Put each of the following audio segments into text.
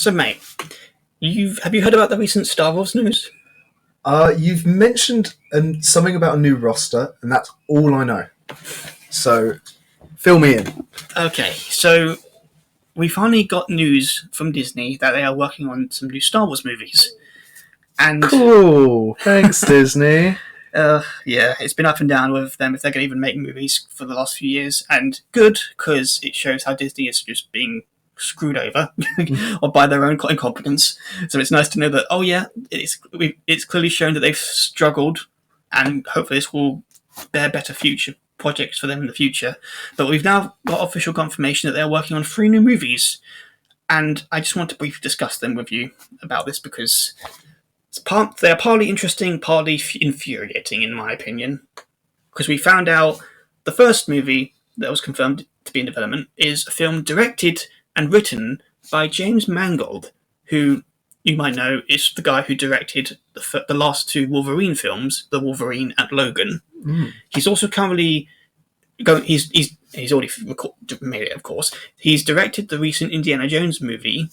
So, mate, have you heard about the recent Star Wars news? You've mentioned something about a new roster, and that's all I know. So, fill me in. Okay, so we finally got news from Disney that they are working on some new Star Wars movies. And Cool. Thanks, Disney. yeah, it's been up and down with them if they're going to even make movies for the last few years. And good, because it shows how Disney is just being screwed over or by their own incompetence. So it's nice to know that, oh yeah, it's clearly shown that they've struggled, and hopefully this will bear better future projects for them in the future. But we've now got official confirmation that they're working on 3 new movies, and I just want to briefly discuss them with you about this because they're partly interesting, partly infuriating in my opinion, because we found out the first movie that was confirmed to be in development is a film directed and written by James Mangold, who you might know is the guy who directed the last 2 Wolverine films, The Wolverine and Logan. He's also currently going. He's already made it, of course. He's directed the recent Indiana Jones movie,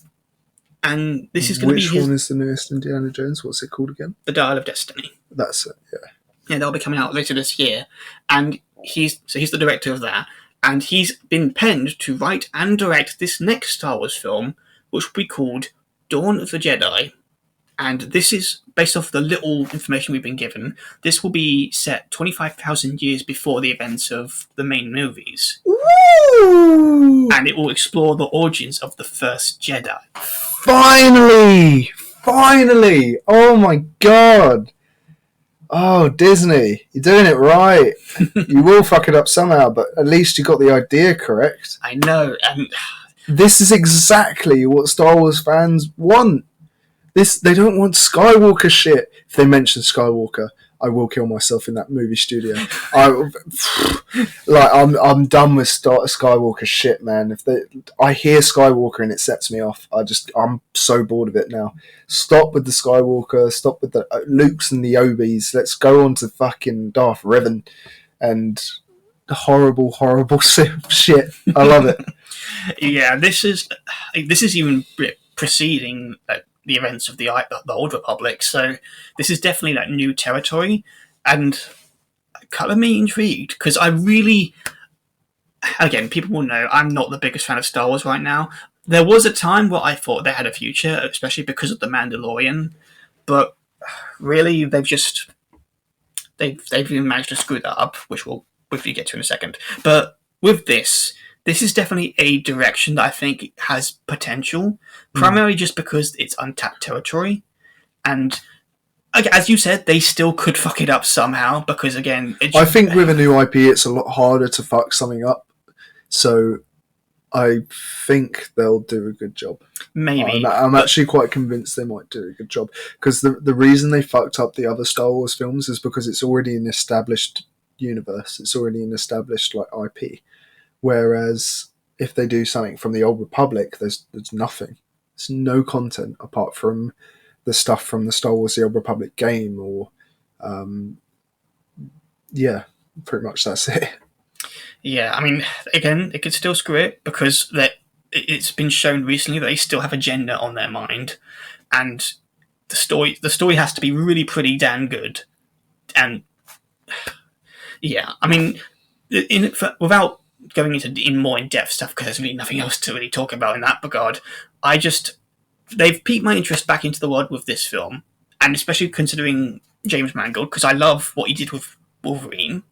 and this is going to be Which one is the newest Indiana Jones? What's it called again? The Dial of Destiny. That's it. Yeah. Yeah, that'll be coming out later this year, and he's the director of that. And he's been penned to write and direct this next Star Wars film, which will be called Dawn of the Jedi. And this is based off the little information we've been given. This will be set 25,000 years before the events of the main movies. Woo! And it will explore the origins of the first Jedi. Finally! Oh my god! Oh, Disney, you're doing it right. You will fuck it up somehow, but at least you got the idea correct. I know, and this is exactly what Star Wars fans want. They don't want Skywalker shit. If they mention Skywalker, I will kill myself in that movie studio. I'm done with Skywalker shit, man. I hear Skywalker and it sets me off. I'm so bored of it now. Stop with the Skywalker. Stop with the Lukes and the Obis. Let's go on to fucking Darth Revan and horrible shit. I love it. Yeah, this is even preceding the events of the Old Republic, so this is definitely new territory, and kind of me intrigued because I really, again, people will know I'm not the biggest fan of Star Wars right now. There was a time where I thought they had a future, especially because of the Mandalorian, but really they've even managed to screw that up, which we'll briefly get to in a second. But with this is definitely a direction that I think has potential, primarily just because it's untapped territory. And as you said, they still could fuck it up somehow because, again... I think with a new IP, it's a lot harder to fuck something up. So I think they'll do a good job. Maybe. I'm actually quite convinced they might do a good job. Because the reason they fucked up the other Star Wars films is because it's already an established universe. It's already an established IP. Whereas if they do something from the Old Republic, there's nothing. There's no content apart from the stuff from the Star Wars The Old Republic game, or yeah, pretty much that's it. Yeah, I mean, again, it could still screw it because it's been shown recently that they still have agenda on their mind, and the story has to be really pretty damn good. And yeah, I mean, without going into more in-depth stuff, because there's really nothing else to really talk about in that regard, they've piqued my interest back into the world with this film, and especially considering James Mangold, because I love what he did with Wolverine.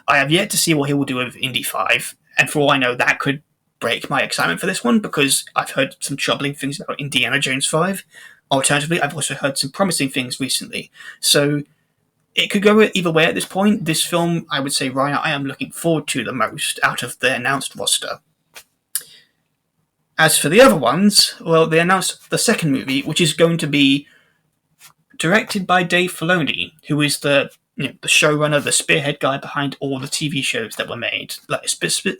I have yet to see what he will do with Indy 5, and for all I know, that could break my excitement for this one, because I've heard some troubling things about Indiana Jones 5. Alternatively, I've also heard some promising things recently. So it could go either way at this point. This film, I would say, Ryan, I am looking forward to the most out of the announced roster. As for the other ones, well, they announced the second movie, which is going to be directed by Dave Filoni, who is the showrunner, the spearhead guy behind all the TV shows that were made,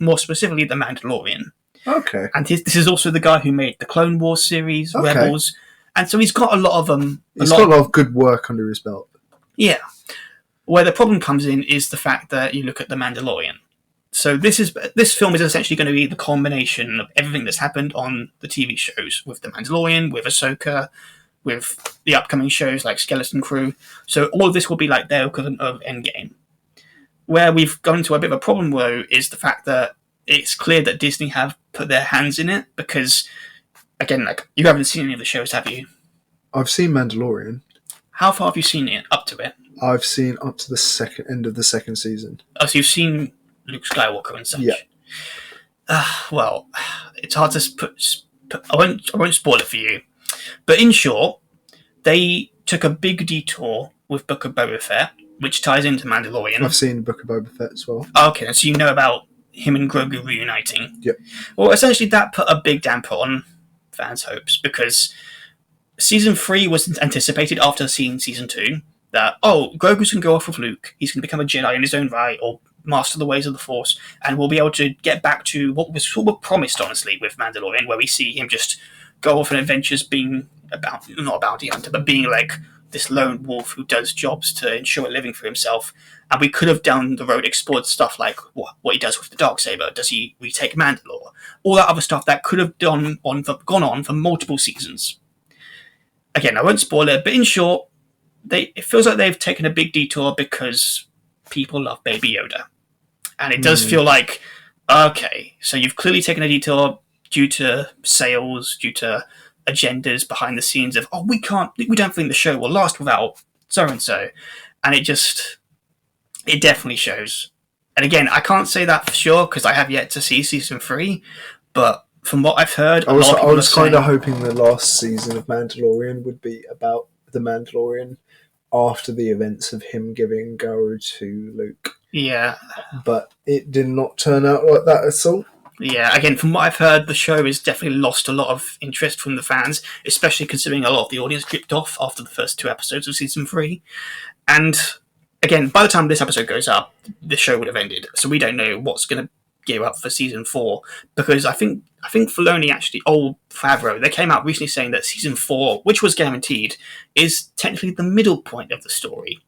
more specifically The Mandalorian. Okay. And this is also the guy who made the Clone Wars series, okay. Rebels, and so he's got a lot of them. He's got a lot of good work under his belt. Yeah. Where the problem comes in is the fact that you look at The Mandalorian. So this film is essentially going to be the combination of everything that's happened on the TV shows, with The Mandalorian, with Ahsoka, with the upcoming shows like Skeleton Crew. So all of this will be like their equivalent of Endgame. Where we've gone into a bit of a problem, though, is the fact that it's clear that Disney have put their hands in it, because, again, like, you haven't seen any of the shows, have you? I've seen Mandalorian. How far have you seen it, up to it? I've seen up to the end of the second season. Oh, so you've seen Luke Skywalker and such? Yeah. Well, it's hard to put... I won't spoil it for you. But in short, they took a big detour with Book of Boba Fett, which ties into Mandalorian. I've seen Book of Boba Fett as well. Okay, so you know about him and Grogu reuniting. Yep. Well, essentially that put a big damper on fans' hopes, because Season 3 was anticipated after seeing Season 2, that, Grogu's going to go off with Luke, he's going to become a Jedi in his own right, or master the ways of the Force, and we'll be able to get back to what was sort of promised, honestly, with Mandalorian, where we see him just go off on adventures being not a bounty hunter, but being like this lone wolf who does jobs to ensure a living for himself. And we could have down the road explored stuff like what he does with the Darksaber. Does he retake Mandalore? All that other stuff that could have gone on for multiple seasons. Again, I won't spoil it, but in short, it feels like they've taken a big detour because people love Baby Yoda. And it does feel like, okay, so you've clearly taken a detour due to sales, due to agendas behind the scenes of, we don't think the show will last without so-and-so. And it definitely shows. And again, I can't say that for sure because I have yet to see Season 3, but from what I've heard, I was kind of hoping the last season of Mandalorian would be about the Mandalorian after the events of him giving Garo to Luke. Yeah. But it did not turn out like that at all. Yeah, again, from what I've heard, the show has definitely lost a lot of interest from the fans, especially considering a lot of the audience dripped off after the first 2 episodes of Season 3. And, again, by the time this episode goes up, the show would have ended, so we don't know what's going to gear up for Season 4, because I think Filoni actually, Favreau, they came out recently saying that Season 4, which was guaranteed, is technically the middle point of the story.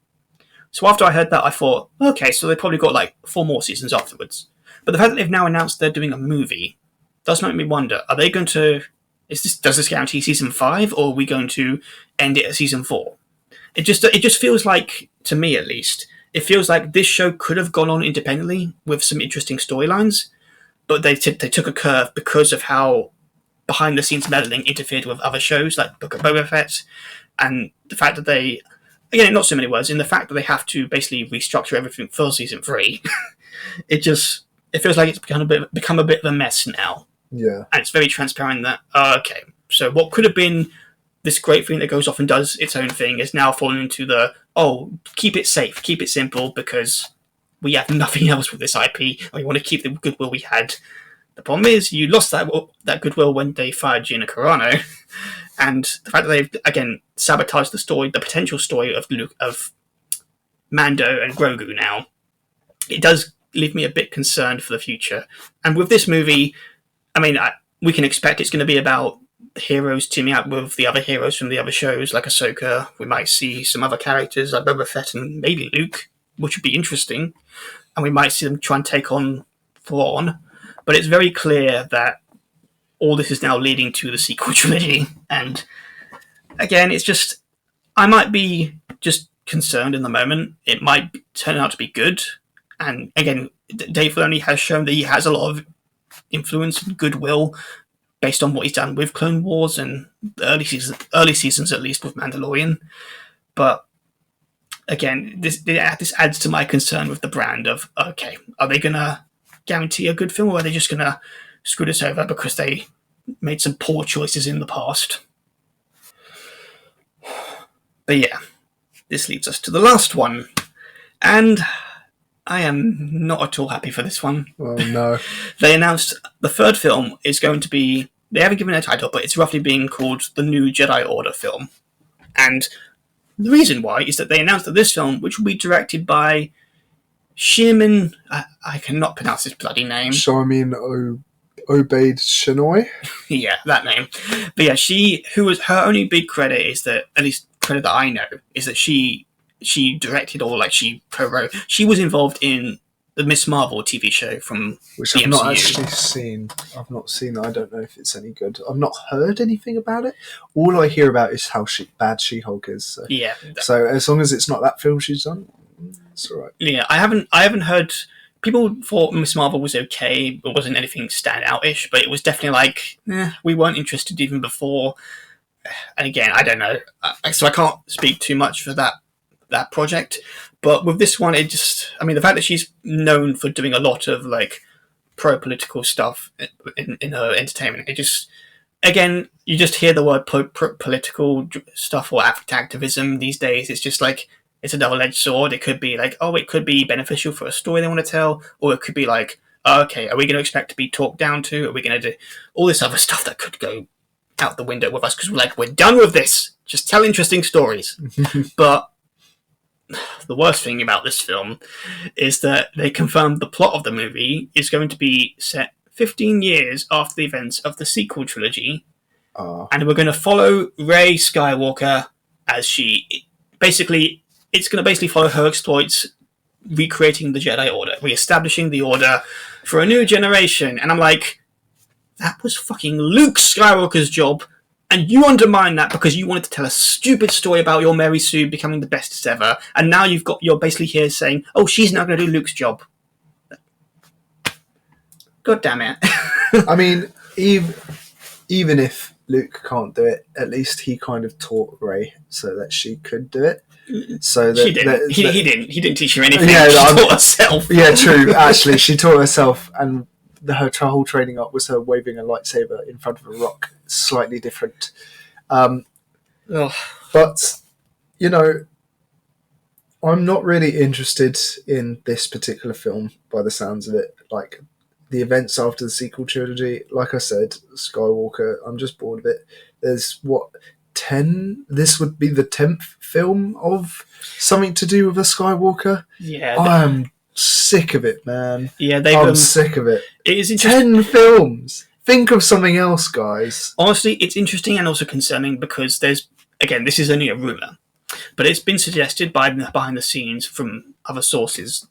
So after I heard that, I thought, okay, so they probably got like 4 more seasons afterwards. But the fact that they've now announced they're doing a movie does make me wonder, are they going to... does this guarantee Season 5, or are we going to end it at Season 4? It just feels like, to me at least, it feels like this show could have gone on independently with some interesting storylines, but they took a curve because of how behind-the-scenes meddling interfered with other shows like Book of Boba Fett, and the fact that they... Again, in not so many words, in the fact that they have to basically restructure everything for Season 3, it feels like it's become a bit of a mess now. Yeah. And it's very transparent that, okay, so what could have been this great thing that goes off and does its own thing is now fallen into the, keep it safe, keep it simple, because we have nothing else with this IP, and we want to keep the goodwill we had. The problem is, you lost that goodwill when they fired Gina Carano, and the fact that they've, again, sabotaged the potential story of Mando and Grogu now, it does leave me a bit concerned for the future. And with this movie, I mean, we can expect it's going to be about heroes teaming up with the other heroes from the other shows, like Ahsoka. We might see some other characters like Boba Fett and maybe Luke, which would be interesting. And we might see them try and take on Thrawn. But it's very clear that all this is now leading to the sequel trilogy. And again, it's just... I might be just concerned in the moment. It might turn out to be good. And again, Dave Filoni has shown that he has a lot of influence and goodwill based on what he's done with Clone Wars and the early seasons, at least, with Mandalorian. But again, this adds to my concern with the brand of, okay, are they going to guarantee a good film, or are they just going to screw this over because they made some poor choices in the past? But yeah, this leads us to the last one. And I am not at all happy for this one. Oh, no. They announced the third film is going to be... They haven't given it a title, but it's roughly being called the New Jedi Order film. And the reason why is that they announced that this film, which will be directed by Shirman... I cannot pronounce this bloody name. Charmin Obaid Chinoy? Yeah, that name. But yeah, her only big credit is that, at least credit that I know, is that she directed, or like she co-wrote. She was involved in the Miss Marvel TV show from which the I've not MCU. actually seen. I've not seen that. I don't know if it's any good. I've not heard anything about it. All I hear about is how bad She-Hulk is. So. Yeah. So as long as it's not that film she's done, it's all right. Yeah, I haven't heard. People thought Miss Marvel was okay. It wasn't anything standout-ish, but it was definitely like, we weren't interested even before. And again, I don't know, so I can't speak too much for that project. But with this one, the fact that she's known for doing a lot of like pro-political stuff in her entertainment, it just, again, you just hear the word political stuff or activism these days. It's just like, it's a double-edged sword. It could be like, it could be beneficial for a story they want to tell, or it could be like, okay, are we going to expect to be talked down to? Are we going to do all this other stuff that could go out the window with us because we're done with this. Just tell interesting stories. But the worst thing about this film is that they confirmed the plot of the movie is going to be set 15 years after the events of the sequel trilogy, and we're going to follow Rey Skywalker as it's going to basically follow her exploits recreating the Jedi Order, re-establishing the Order for a new generation. And I'm like, that was fucking Luke Skywalker's job, and you undermine that because you wanted to tell a stupid story about your Mary Sue becoming the bestest ever, and now you're basically here saying, she's now going to do Luke's job. God damn it. I mean, even if Luke can't do it, at least he kind of taught Rey so that she could do it. So that, she didn't. He didn't teach her anything. Yeah, she taught herself. Yeah, true. Actually, she taught herself, and her whole training up was her waving a lightsaber in front of a rock. Slightly different. But, I'm not really interested in this particular film by the sounds of it. Like, the events after the sequel trilogy, like I said, Skywalker, I'm just bored of it. There's, 10? This would be the 10th film of something to do with a Skywalker? Yeah. I'm sick of it, man. Yeah, I'm sick of it. It is interesting. 10 films! Think of something else, guys. Honestly, it's interesting and also concerning because this is only a rumour, but it's been suggested behind the scenes from other sources,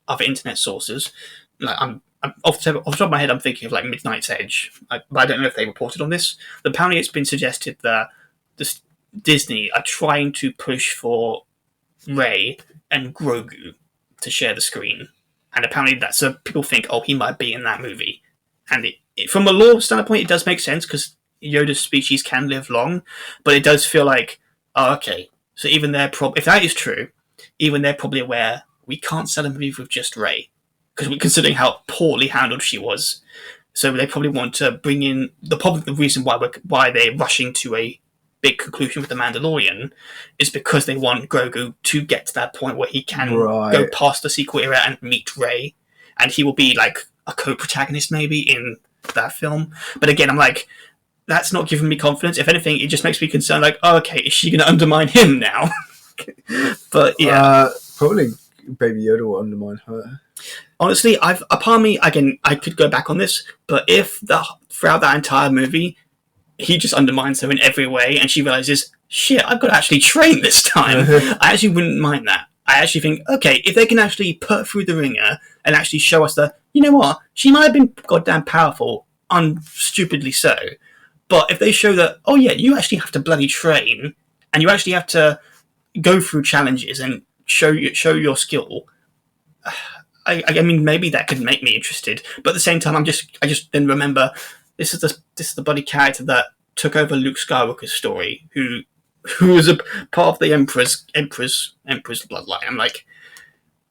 other internet sources. Like I'm off the top of my head, I'm thinking of like Midnight's Edge, but I don't know if they reported on this. But apparently, it's been suggested that Disney are trying to push for Rey and Grogu to share the screen, and apparently that's people think, he might be in that movie, and from a lore standpoint, it does make sense because Yoda's species can live long, but it does feel like, okay, so even if that is true, even they're probably aware we can't sell a movie with just Rey, because we're considering how poorly handled she was. So they probably want to bring in the reason why they're rushing to a big conclusion with The Mandalorian is because they want Grogu to get to that point where he can go past the sequel era and meet Rey, and he will be like a co-protagonist maybe in that film. But again, I'm like, that's not giving me confidence. If anything, it just makes me concerned, like, okay, is she going to undermine him now? But yeah. Probably Baby Yoda will undermine her. Honestly, a part of me, again, I could go back on this, but if throughout that entire movie, he just undermines her in every way, and she realizes, shit, I've got to actually train this time, I actually wouldn't mind that. I actually think, okay, if they can actually put through the ringer and actually show us you know what, she might have been goddamn powerful, stupidly so, but if they show that, you actually have to bloody train, and you actually have to go through challenges and show your skill, I mean, maybe that could make me interested. But at the same time, I just then remember this is the bloody character that took over Luke Skywalker's story, who was a part of the Emperor's bloodline. I'm like,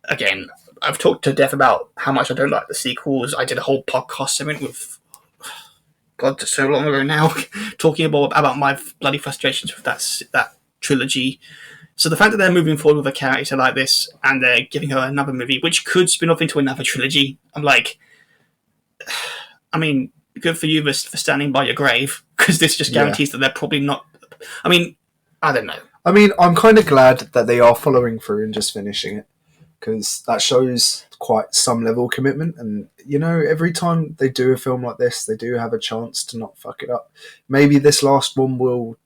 again, I've talked to death about how much I don't like the sequels. I did a whole podcast segment with God so long ago now, talking about my bloody frustrations with that trilogy. So the fact that they're moving forward with a character like this and they're giving her another movie, which could spin off into another trilogy, I'm like, I mean, good for you for standing by your grave, because this just guarantees that they're probably not. I mean, I don't know. I mean, I'm kind of glad that they are following through and just finishing it, because that shows quite some level of commitment. And, every time they do a film like this, they do have a chance to not fuck it up. Maybe this last one will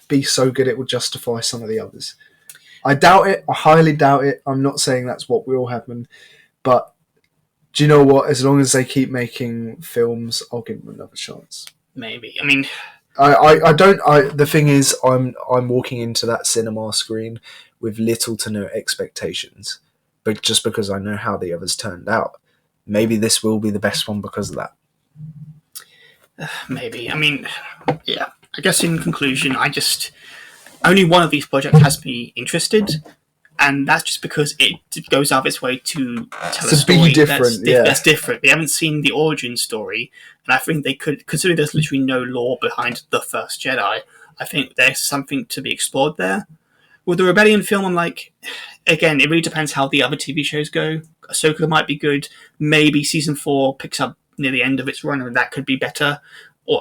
be so good it will justify some of the others. I doubt it. I highly doubt it. I'm not saying that's what will happen, but do you know what? As long as they keep making films, I'll give them another chance. Maybe. I mean, I don't. The thing is, I'm walking into that cinema screen with little to no expectations, but just because I know how the others turned out, maybe this will be the best one because of that. maybe. I mean, yeah. I guess in conclusion, only one of these projects has me interested, and that's just because it goes out of its way to tell a story that's different. They haven't seen the origin story, and I think they could, considering there's literally no lore behind the first Jedi. I think there's something to be explored there. With the Rebellion film, I'm like, again, it really depends how the other TV shows go. Ahsoka might be good. Maybe season 4 picks up near the end of its run, and that could be better.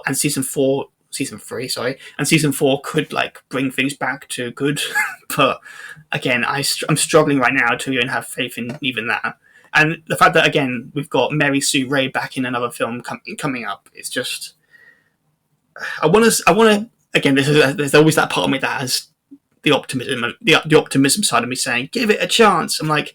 And season 3, sorry, and season 4 could like bring things back to good. But again, I'm struggling right now to even have faith in even that. And the fact that again we've got Mary Sue Ray back in another film coming up, it's just I want to again. There's always that part of me that has the optimism side of me saying give it a chance. I'm like,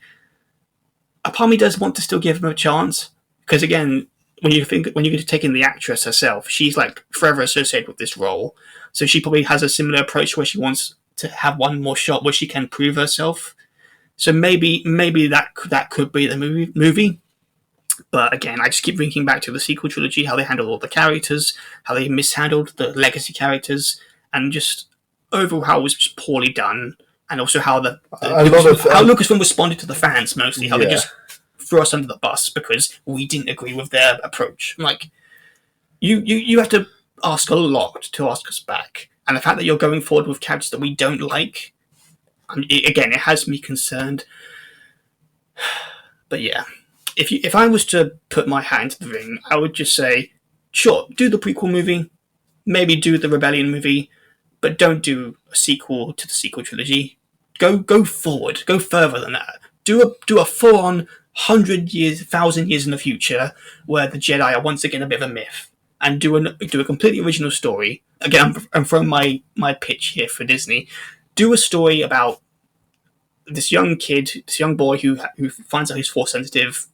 a part of me does want to still give him a chance because again, when you take in the actress herself, she's like forever associated with this role, so she probably has a similar approach where she wants to have one more shot where she can prove herself. So maybe that could be the movie. But again, I just keep thinking back to the sequel trilogy, how they handled all the characters, how they mishandled the legacy characters, and just overall how it was just poorly done, and also how how Lucasfilm responded to the fans mostly, how they just threw us under the bus because we didn't agree with their approach. I'm like, you have to ask a lot to ask us back, and the fact that you're going forward with characters that we don't like, again, it has me concerned. But yeah, if I was to put my hand to the ring, I would just say, sure, do the prequel movie, maybe do the Rebellion movie, but don't do a sequel to the sequel trilogy. Go forward, go further than that. Do a full-on 100 years, 1,000 years in the future, where the Jedi are once again a bit of a myth, and do a completely original story. Again, I'm throwing my pitch here for Disney. Do a story about this young boy who finds out he's Force sensitive,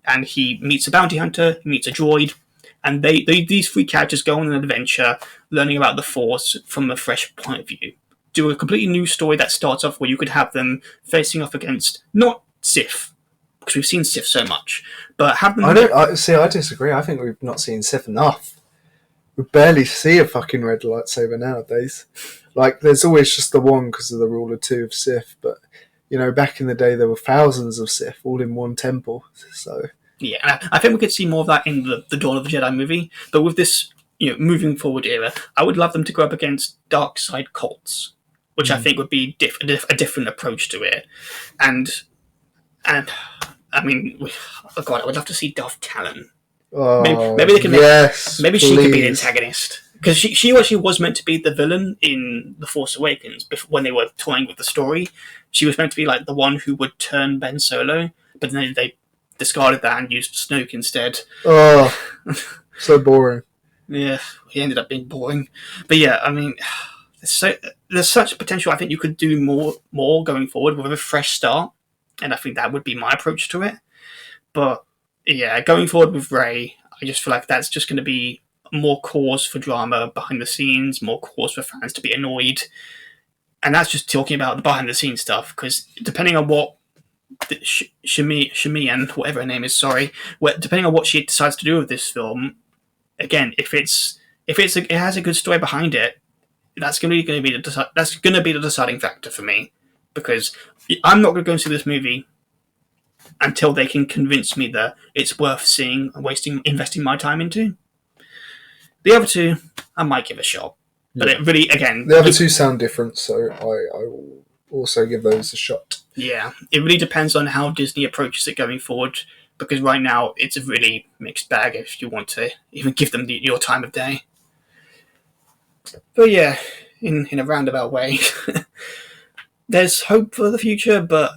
and he meets a bounty hunter, he meets a droid, and these 3 characters go on an adventure, learning about the Force from a fresh point of view. Do a completely new story that starts off where you could have them facing off against not Sith, because we've seen Sith so much, but have them. I disagree. I think we've not seen Sith enough. We barely see a fucking red lightsaber nowadays. Like, there's always just the one because of the rule of 2 of Sith, but you know, back in the day there were thousands of Sith all in one temple. So yeah, I think we could see more of that in the Dawn of the Jedi movie. But with this, moving forward era, I would love them to go up against dark side cults, which I think would be a different approach to it. And I mean, oh god, I would love to see Darth Talon. Maybe they can maybe she could be the antagonist. Because she actually was meant to be the villain in The Force Awakens when they were toying with the story. She was meant to be like the one who would turn Ben Solo, but then they discarded that and used Snoke instead. Oh, so boring. Yeah, he ended up being boring. But yeah, I mean, there's such potential. I think you could do more going forward with a fresh start, and I think that would be my approach to it. But yeah, going forward with Rey, I just feel like that's just going to be more cause for drama behind the scenes, more cause for fans to be annoyed. And that's just talking about the behind the scenes stuff, because depending on what Shmi and whatever her name is, depending on what she decides to do with this film, again, if it has a good story behind it, that's going to be the deciding factor for me, because I'm not going to go and see this movie until they can convince me that it's worth seeing and investing my time into. The other 2, I might give a shot. But it really, again... The other 2 sound different, so I will also give those a shot. Yeah, it really depends on how Disney approaches it going forward, because right now it's a really mixed bag if you want to even give them your time of day. But yeah, in a roundabout way, there's hope for the future, but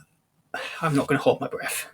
I'm not going to hold my breath.